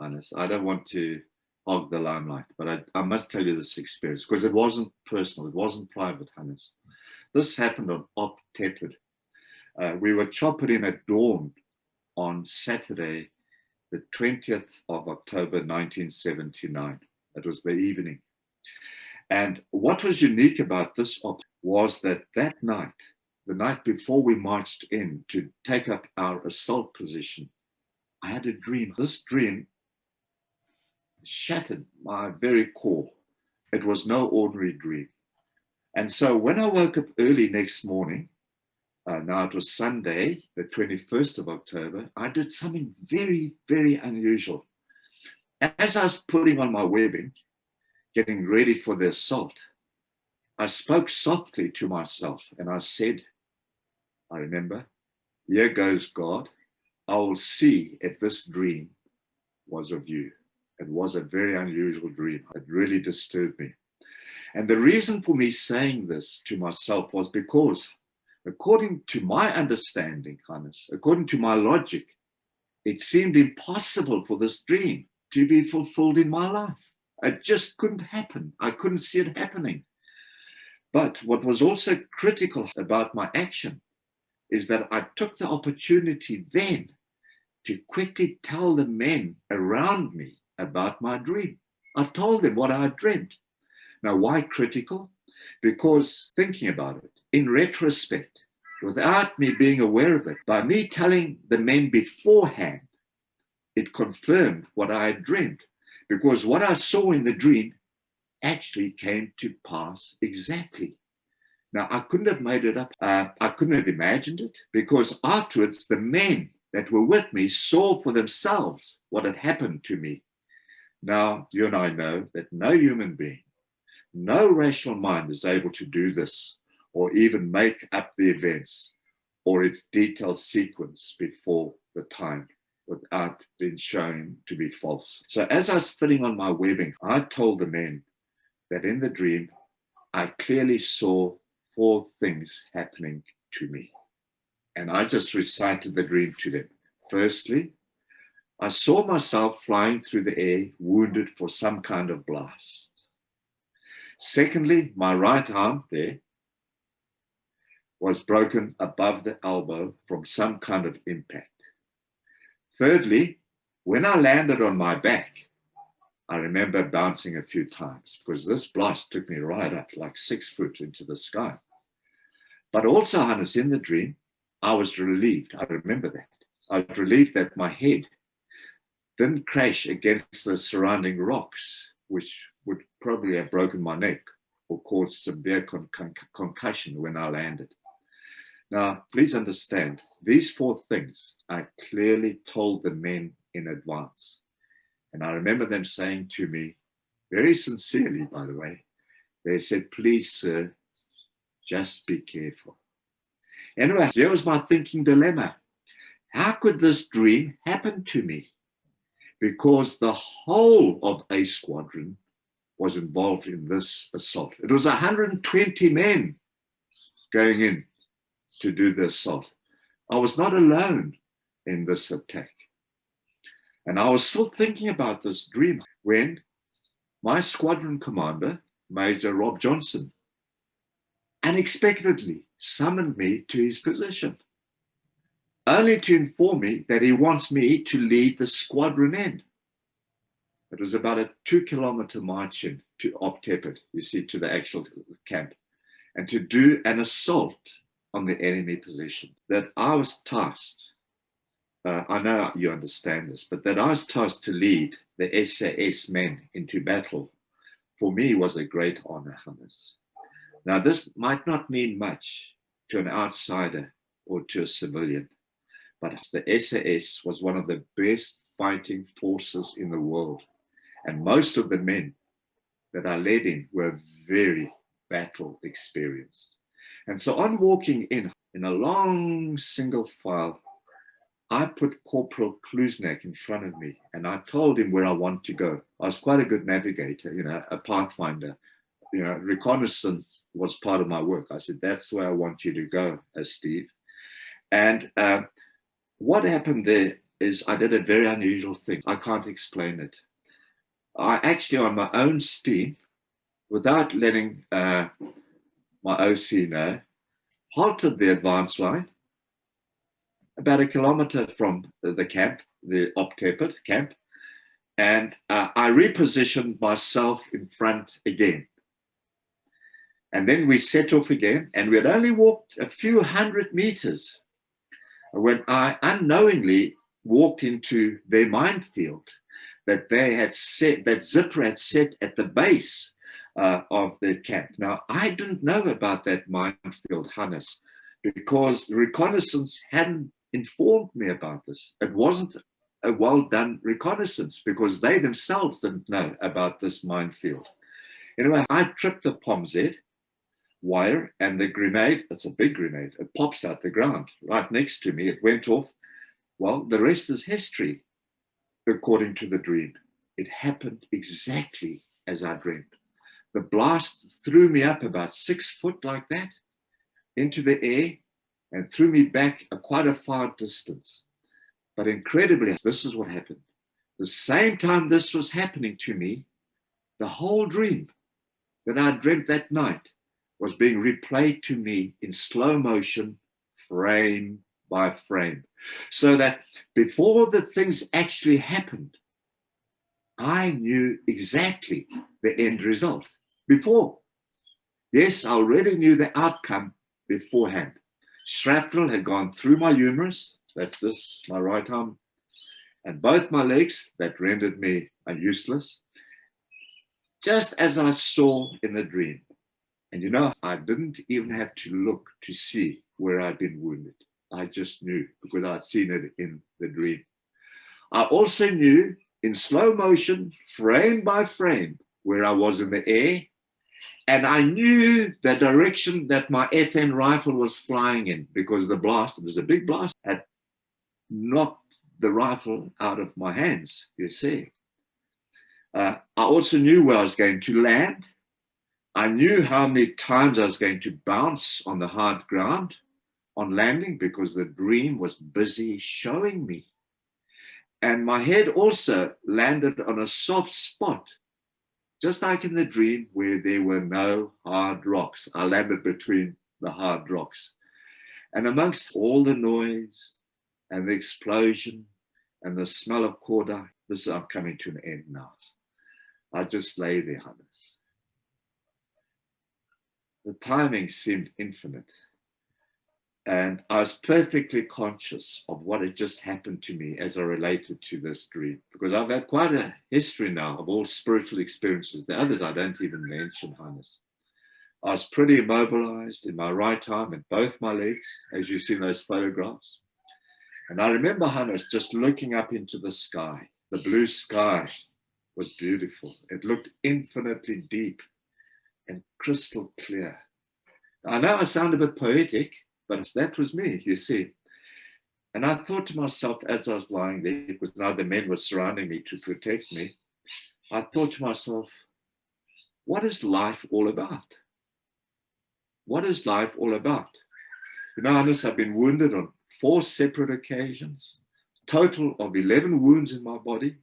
Hannes. I don't want to hog the limelight, but I must tell you this experience because it wasn't personal, it wasn't private, Hannes. This happened on Op Tepid. We were chopped in at dawn on Saturday, the 20th of October, 1979. It was the evening. And what was unique about this op was that that night, the night before we marched in to take up our assault position, I had a dream. This dream shattered my very core. It was no ordinary dream. And so when I woke up early next morning, now it was Sunday, the 21st of October, I did something very, very unusual. As I was putting on my webbing, getting ready for the assault, I spoke softly to myself and I said, I remember, here goes God. I will see if this dream was of you. It was a very unusual dream. It really disturbed me. And the reason for me saying this to myself was because, according to my understanding, Hannes, according to my logic, it seemed impossible for this dream to be fulfilled in my life. It just couldn't happen. I couldn't see it happening. But what was also critical about my action is that I took the opportunity then to quickly tell the men around me about my dream. I told them what I had dreamt. Now, why critical? Because thinking about it, in retrospect, without me being aware of it, by me telling the men beforehand, it confirmed what I had dreamed. Because what I saw in the dream actually came to pass exactly. Now, I couldn't have made it up. I couldn't have imagined it because afterwards, the men that were with me saw for themselves what had happened to me. Now, you and I know that no human being, no rational mind is able to do this or even make up the events or its detailed sequence before the time without being shown to be false. So as I was fitting on my webbing, I told the men that in the dream, I clearly saw 4 things happening to me. And I just recited the dream to them. Firstly, I saw myself flying through the air, wounded for some kind of blast. Secondly, my right arm there was broken above the elbow from some kind of impact. Thirdly, when I landed on my back, I remember bouncing a few times because this blast took me right up like 6 foot into the sky. But also, Hannes, in the dream, I was relieved. I remember that. I was relieved that my head didn't crash against the surrounding rocks, which would probably have broken my neck or caused severe concussion when I landed. Now, please understand, these 4 things I clearly told the men in advance. And I remember them saying to me, very sincerely, by the way, they said, please, sir, just be careful. Anyway, here was my thinking dilemma. How could this dream happen to me? Because the whole of A Squadron was involved in this assault. It was 120 men going in to do the assault. I was not alone in this attack. And I was still thinking about this dream when my squadron commander, Major Rob Johnson, unexpectedly summoned me to his position, only to inform me that he wants me to lead the squadron in. It was about a 2-kilometer march in to Op Tepid, you see, to the actual camp, and to do an assault on the enemy position. That I was tasked, I know you understand this, but that I was tasked to lead the SAS men into battle, for me was a great honor, Hannes. Now, this might not mean much to an outsider or to a civilian, but the SAS was one of the best fighting forces in the world. And most of the men that I led in were very battle experienced. And so on walking in a long single file, I put Corporal Klusnak in front of me and I told him where I want to go. I was quite a good navigator, you know, a pathfinder. You know, reconnaissance was part of my work. I said, that's where I want you to go, Steve. And what happened there is I did a very unusual thing. I can't explain it. I actually, on my own steam, without letting my OC know, halted the advance line about 1 kilometer from the camp, the Op Tepid camp, and I repositioned myself in front again. And then we set off again, and we had only walked a few hundred meters when I unknowingly walked into their minefield that they had set, that Zipper had set at the base of the camp. Now, I didn't know about that minefield, Hannes, because the reconnaissance hadn't informed me about this. It wasn't a well-done reconnaissance because they themselves didn't know about this minefield. Anyway, I tripped the POMZ wire and the grenade, it's a big grenade, it pops out the ground right next to me. It went off. Well, the rest is history, according to the dream. It happened exactly as I dreamed. The blast threw me up about 6 foot like that into the air and threw me back quite a far distance. But incredibly, this is what happened. The same time this was happening to me, the whole dream that I dreamt that night was being replayed to me in slow motion, frame by frame. So that before the things actually happened, I knew exactly the end result. Before. Yes, I already knew the outcome beforehand. Shrapnel had gone through my humerus, that's this, my right arm, and both my legs, that rendered me useless, just as I saw in the dream. And you know, I didn't even have to look to see where I'd been wounded. I just knew because I'd seen it in the dream. I also knew in slow motion, frame by frame, where I was in the air. And I knew the direction that my FN rifle was flying in because the blast, it was a big blast, had knocked the rifle out of my hands, you see. I also knew where I was going to land. I knew how many times I was going to bounce on the hard ground on landing because the dream was busy showing me. And my head also landed on a soft spot, just like in the dream where there were no hard rocks. I landed between the hard rocks. And amongst all the noise and the explosion and the smell of cordite, I'm coming to an end now. I just lay there, Hannes. The timing seemed infinite. And I was perfectly conscious of what had just happened to me as I related to this dream, because I've had quite a history now of all spiritual experiences. The others I don't even mention, Hannes. I was pretty immobilized in my right arm and both my legs, as you see in those photographs. And I remember, Hannes, just looking up into the sky. The blue sky was beautiful. It looked infinitely deep and crystal clear. I know I sound a bit poetic, but that was me, you see. And I thought to myself as I was lying there, because now the men were surrounding me to protect me, I thought to myself, what is life all about? What is life all about? You know, Hannes, I've been wounded on 4 separate occasions, total of 11 wounds in my body,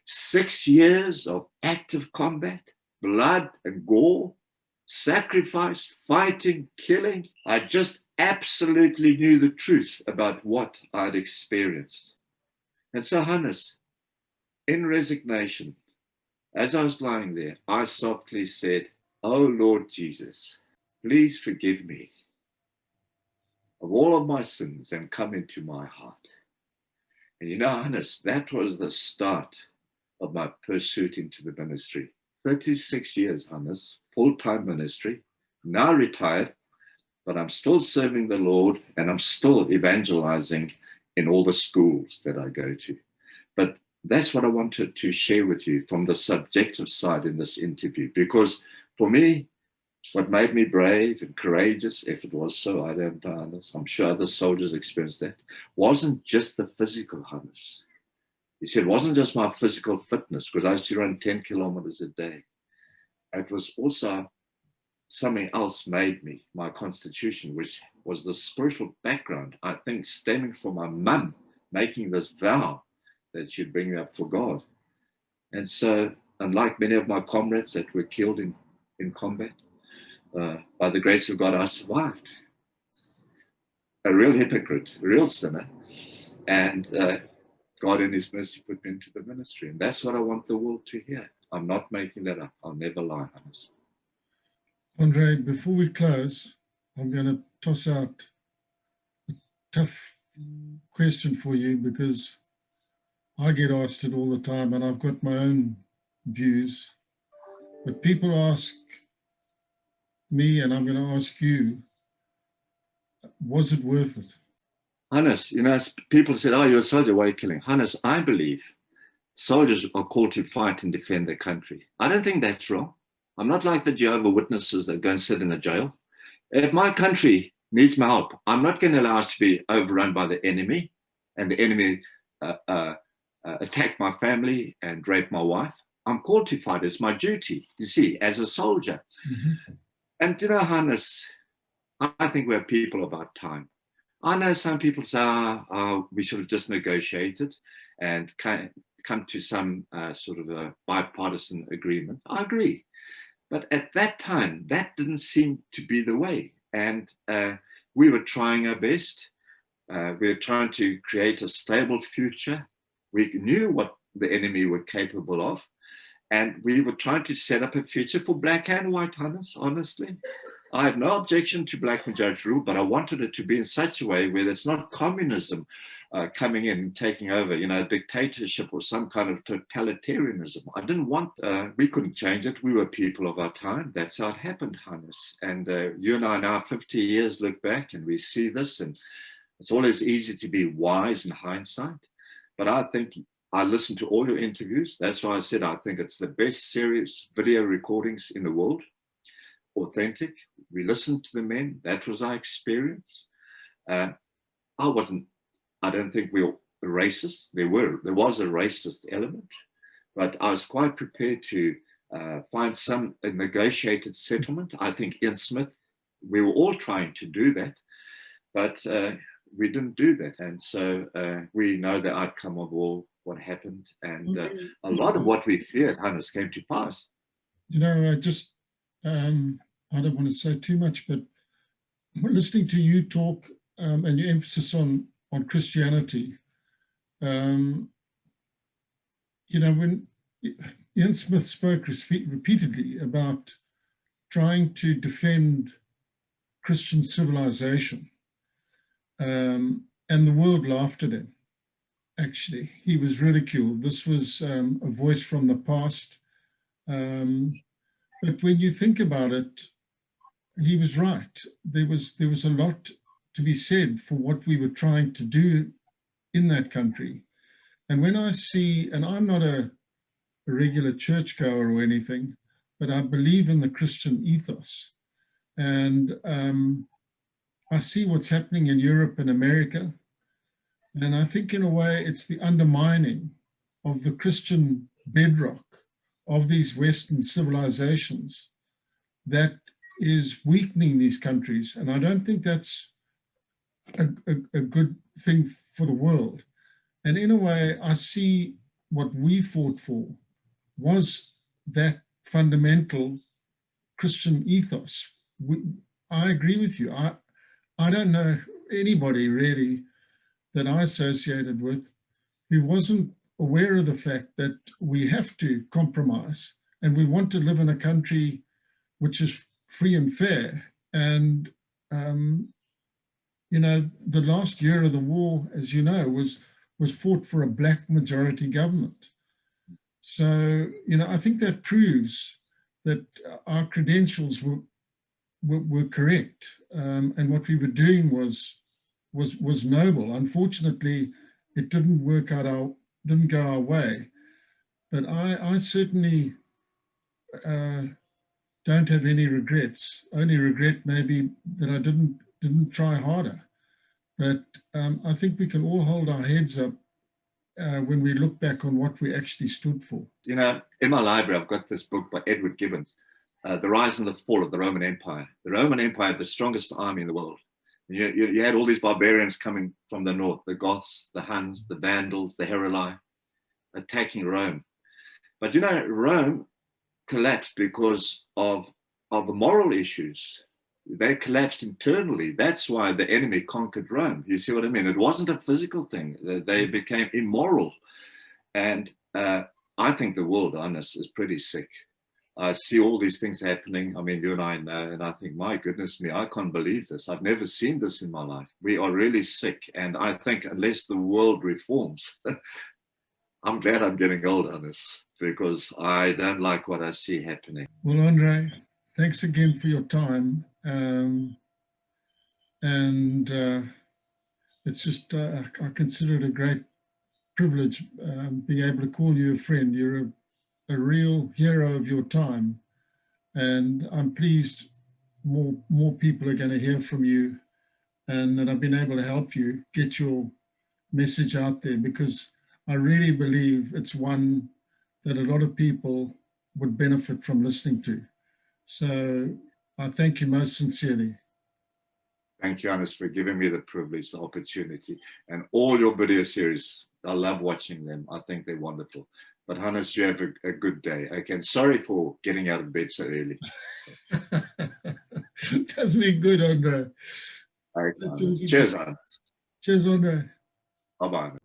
6 years of active combat, blood and gore, sacrifice, fighting, killing. I just absolutely knew the truth about what I'd experienced. And so, Hannes, in resignation, as I was lying there, I softly said, "Oh Lord Jesus, please forgive me of all of my sins and come into my heart." And you know, Hannes, that was the start of my pursuit into the ministry. 36 years, Hannes, full-time ministry, now retired, but I'm still serving the Lord and I'm still evangelizing in all the schools that I go to. But that's what I wanted to share with you from the subjective side in this interview, because for me, what made me brave and courageous, if it was so, I don't know, Hannes, I'm sure other soldiers experienced that, wasn't just the physical, Hannes. He said, it wasn't just my physical fitness, because I used to run 10 kilometers a day. It was also something else made me, my constitution, which was the spiritual background, I think, stemming from my mum making this vow that she'd bring me up for God. And so, unlike many of my comrades that were killed in combat, by the grace of God, I survived. A real hypocrite, a real sinner. And God in his mercy put me into the ministry. And that's what I want the world to hear. I'm not making that up. I'll never lie, Hannes. Andre, before we close, I'm going to toss out a tough question for you, because I get asked it all the time and I've got my own views. But people ask me, and I'm going to ask you, was it worth it? Hannes, you know, people said, oh, you're a soldier, why are you killing? Hannes, I believe soldiers are called to fight and defend their country. I don't think that's wrong. I'm not like the Jehovah Witnesses that go and sit in the jail. If my country needs my help, I'm not going to allow us to be overrun by the enemy, and the enemy attack my family and rape my wife. I'm called to fight. It's my duty, you see, as a soldier. Mm-hmm. And you know, Hannes, I think we're people of our time. I know some people say, we should have just negotiated and come to some sort of a bipartisan agreement. I agree. But at that time, that didn't seem to be the way. And we were trying our best. We were trying to create a stable future. We knew what the enemy were capable of. And we were trying to set up a future for black and white, Hannes, honestly. I had no objection to black majority rule, but I wanted it to be in such a way where it's not communism coming in and taking over, you know, dictatorship or some kind of totalitarianism. I didn't want, we couldn't change it. We were people of our time. That's how it happened, Hannes. And you and I now, 50 years, look back and we see this, and it's always easy to be wise in hindsight. But I think I listened to all your interviews. That's why I said I think it's the best series video recordings in the world. Authentic. We listened to the men. That was our experience. I don't think we were racist. There was a racist element, but I was quite prepared to find some negotiated settlement. I think Ian Smith, we were all trying to do that, but we didn't do that. And so we know the outcome of all what happened. And a lot of what we feared, Hannes, came to pass. You know, I don't want to say too much, but listening to you talk and your emphasis on Christianity, you know, when Ian Smith spoke repeatedly about trying to defend Christian civilization, and the world laughed at him. Actually, he was ridiculed. This was a voice from the past. But when you think about it, he was right. There was a lot to be said for what we were trying to do in that country. And when I see, and I'm not a regular churchgoer or anything, but I believe in the Christian ethos. And I see what's happening in Europe and America. And I think in a way it's the undermining of the Christian bedrock of these Western civilizations that is weakening these countries. And I don't think that's a good thing for the world. And in a way, I see what we fought for was that fundamental Christian ethos. I agree with you. I don't know anybody really that I associated with who wasn't aware of the fact that we have to compromise and we want to live in a country which is free and fair. And, you know, the last year of the war, as you know, was fought for a black majority government. So, you know, I think that proves that our credentials were correct, and what we were doing was noble. Unfortunately, it didn't go our way. But I certainly don't have any regrets. Only regret maybe that I didn't try harder. But I think we can all hold our heads up when we look back on what we actually stood for. You know, in my library, I've got this book by Edward Gibbons, The Rise and the Fall of the Roman Empire. The Roman Empire had the strongest army in the world. You had all these barbarians coming from the north, the Goths, the Huns, the Vandals, the Heruli, attacking Rome. But you know, Rome collapsed because of the moral issues. They collapsed internally. That's why the enemy conquered Rome. You see what I mean? It wasn't a physical thing. They became immoral. And I think the world, Hannes, is pretty sick. I see all these things happening. I mean, you and I know, and I think, my goodness me, I can't believe this. I've never seen this in my life. We are really sick. And I think unless the world reforms, I'm glad I'm getting old, Hannes, because I don't like what I see happening. Well, Andre, thanks again for your time. It's just, I consider it a great privilege being able to call you a friend. You're a real hero of your time. And I'm pleased more people are going to hear from you and that I've been able to help you get your message out there, because I really believe it's one that a lot of people would benefit from listening to. So I thank you most sincerely. Thank you, Hannes, for giving me the privilege, the opportunity, and all your video series. I love watching them. I think they're wonderful. But Hannes, you have a good day. Okay, sorry for getting out of bed so early. Does me good, Andre. Okay, Hannes. Cheers, Hannes. Cheers, Andre. Bye-bye.